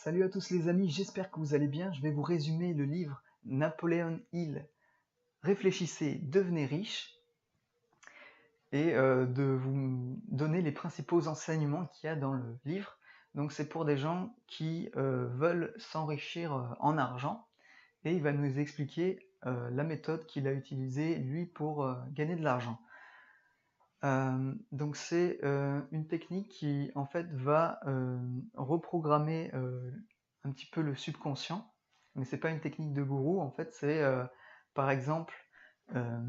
Salut à tous les amis, j'espère que vous allez bien. Je vais vous résumer le livre Napoleon Hill, Réfléchissez, devenez riche, et de vous donner les principaux enseignements qu'il y a dans le livre. Donc c'est pour des gens qui veulent s'enrichir en argent, et il va nous expliquer la méthode qu'il a utilisée lui pour gagner de l'argent. Donc c'est une technique qui en fait va reprogrammer un petit peu le subconscient, mais c'est pas une technique de gourou. En fait c'est par exemple euh,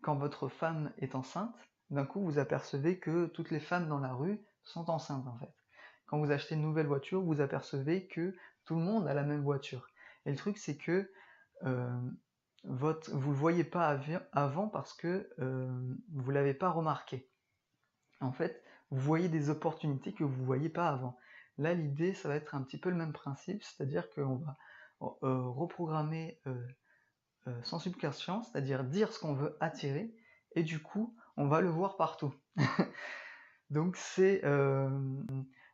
quand votre femme est enceinte, d'un coup vous apercevez que toutes les femmes dans la rue sont enceintes en fait. Quand vous achetez une nouvelle voiture, vous apercevez que tout le monde a la même voiture. Et le truc c'est que euh, vous ne le voyez pas avant parce que vous ne l'avez pas remarqué. En fait, vous voyez des opportunités que vous ne voyez pas avant. Là, l'idée, ça va être un petit peu le même principe, c'est-à-dire qu'on va reprogrammer son subconscient, c'est-à-dire dire ce qu'on veut attirer, et du coup, on va le voir partout. Donc c'est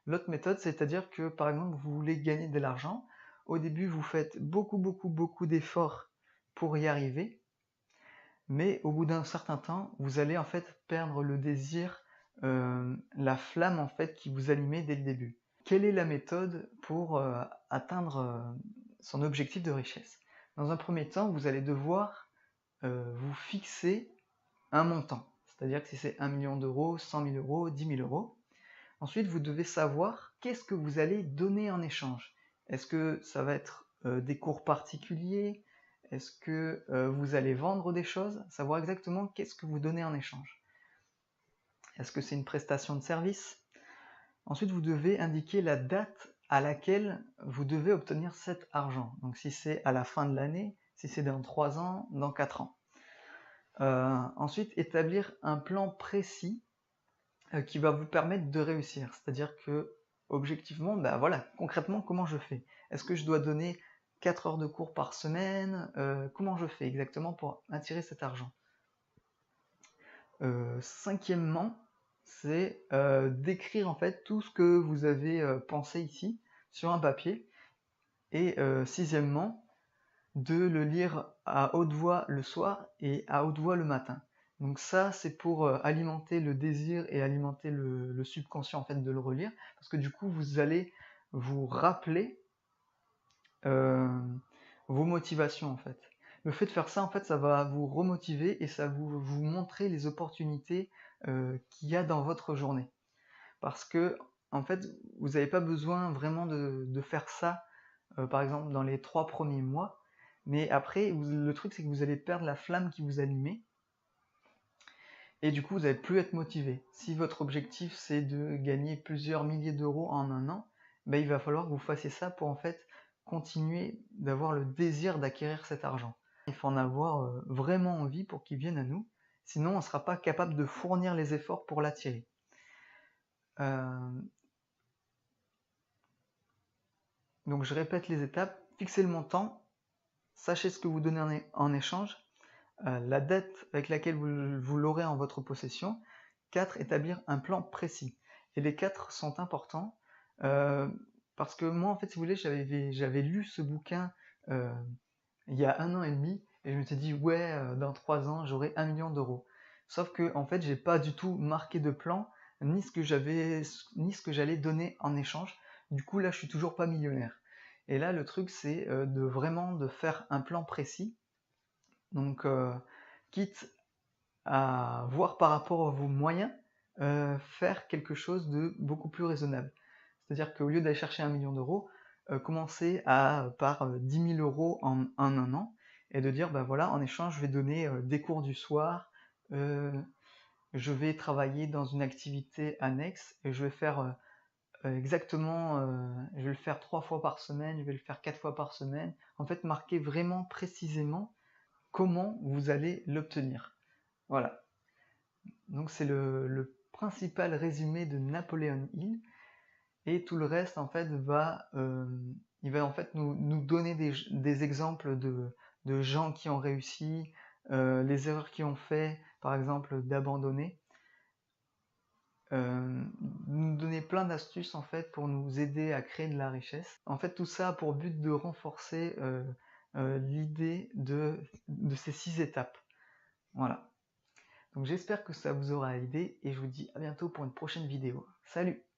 l'autre méthode, c'est-à-dire que par exemple, vous voulez gagner de l'argent, au début, vous faites beaucoup d'efforts pour y arriver, mais au bout d'un certain temps, vous allez en fait perdre le désir, la flamme en fait qui vous allumait dès le début. Quelle est la méthode pour atteindre son objectif de richesse? Dans un premier temps, vous allez devoir vous fixer un montant, c'est-à-dire que si c'est 1 million d'euros, 100 000 euros, 10 000 euros. Ensuite, vous devez savoir qu'est-ce que vous allez donner en échange. Est-ce que ça va être des cours particuliers? Est-ce que vous allez vendre des choses? Savoir exactement qu'est-ce que vous donnez en échange. Est-ce que c'est une prestation de service? Ensuite, vous devez indiquer la date à laquelle vous devez obtenir cet argent. Donc si c'est à la fin de l'année, si c'est dans 3 ans, dans 4 ans. Ensuite, établir un plan précis qui va vous permettre de réussir. C'est-à-dire que, objectivement, ben voilà, concrètement, comment je fais? Est-ce que je dois donner 4 heures de cours par semaine? Comment je fais exactement pour attirer cet argent? Cinquièmement, c'est d'écrire en fait tout ce que vous avez pensé ici sur un papier. Et sixièmement, de le lire à haute voix le soir et à haute voix le matin. Donc ça, c'est pour alimenter le désir et alimenter le subconscient en fait de le relire, parce que du coup, vous allez vous rappeler vos motivations en fait. Le fait de faire ça, en fait, ça va vous remotiver et ça va vous montrer les opportunités qu'il y a dans votre journée. Parce que, en fait, vous n'avez pas besoin vraiment de faire ça, par exemple, dans les 3 premiers mois. Mais après, le truc, c'est que vous allez perdre la flamme qui vous allumait. Et du coup, vous n'allez plus être motivé. Si votre objectif, c'est de gagner plusieurs milliers d'euros en un an, ben, il va falloir que vous fassiez ça pour en fait continuer d'avoir le désir d'acquérir cet argent. Il faut en avoir vraiment envie pour qu'il vienne à nous. Sinon, on ne sera pas capable de fournir les efforts pour l'attirer. Donc je répète les étapes. Fixez le montant, sachez ce que vous donnez en échange, la dette avec laquelle vous l'aurez en votre possession. 4. Établir un plan précis. Et les 4 sont importants parce que moi, en fait, si vous voulez, j'avais lu ce bouquin il y a 1 an et demi et je me suis dit, ouais, dans 3 ans, j'aurai 1 million d'euros. Sauf que, en fait, j'ai pas du tout marqué de plan, ni ce que j'allais donner en échange. Du coup, là, je suis toujours pas millionnaire. Et là, le truc, c'est de faire un plan précis. Donc, quitte à voir par rapport à vos moyens, faire quelque chose de beaucoup plus raisonnable. C'est-à-dire qu'au lieu d'aller chercher 1 million d'euros, commencer par 10 000 euros en un an, et de dire, ben voilà, en échange, je vais donner des cours du soir, je vais travailler dans une activité annexe, et je vais faire exactement, je vais le faire 3 fois par semaine, je vais le faire 4 fois par semaine. En fait, marquer vraiment précisément comment vous allez l'obtenir. Voilà. Donc c'est le principal résumé de Napoleon Hill. Et tout le reste, en fait, il va en fait nous donner des exemples de gens qui ont réussi, les erreurs qu'ils ont fait, par exemple, d'abandonner. nous donner plein d'astuces en fait pour nous aider à créer de la richesse. En fait, tout ça a pour but de renforcer l'idée de ces 6 étapes. Voilà. Donc j'espère que ça vous aura aidé et je vous dis à bientôt pour une prochaine vidéo. Salut!